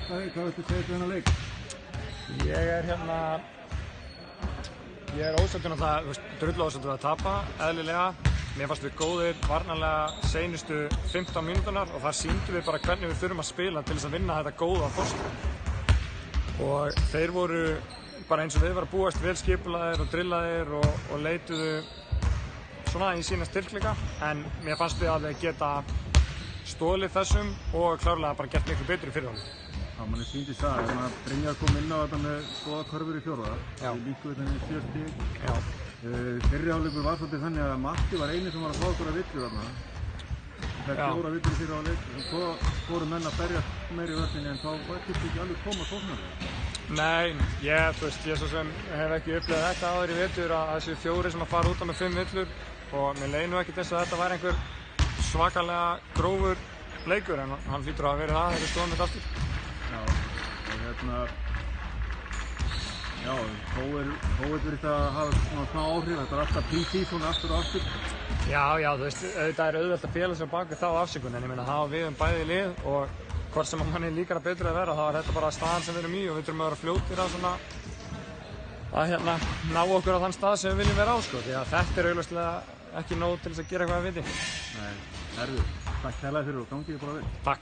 Davíð, hvað viltu segja þennan leik? Ég er ósáttur á það, drullu ósáttur að tapa, eðlilega. Mér fannst við góðir varnarlega seinustu 15 mínúturnar og þar sýndum við bara hvernig við þurfum að spila til þess að vinna þetta góða fórskot. Og þeir voru bara eins og við varum búast vel skipulagðir og drillaðir og leituðu svona í sína styrkleika, en mér fannst við alveg geta stolið þessum og klárlega bara gert miklu betur í fyrirhálfleik. Já, manni sýndist það, Brynjar kom inn á þetta með góða körfur í fjórða. Já. Við líkum þetta með 7 stig. Já. Fyrri hálfleikur var svolítið þannig að Matti var eini sem var að fá okkur að villur þarna. Það 4 villur í fyrri hálfleik, og svo fóru menn að berjast meira í vörninni, en þá þurfti ekki alveg koma sóknarlega. Nei, ég svo sem hef ekki upplifað þetta áður í vetur að þessi 4 sem að fara út á með 5 villur, og mér leið nú ekkert eins og þetta væri einhver svakalega grófur leikur, en hann hlýtur að vera það þegar við stóðum þetta aftur. Já, þó virðist að hafa svona smá áhrif, þetta er alltaf pre-season aftur og aftur. Já, auðvitað er auðvelt að fela sig á bak við þá afsökun, en ég meina það á við bæði lið og hvort sem manni líkar að betur að vera, þá er þetta bara staðan sem við erum í og við þurfum að vera fljótir að svona að ná okkur á þann stað sem við viljum vera á, sko, því að þetta er augljóslega ekki nóg til þess að gera eitthvað að viti. Nei, takk kærlega fyrir og gangið bara vel. Takk.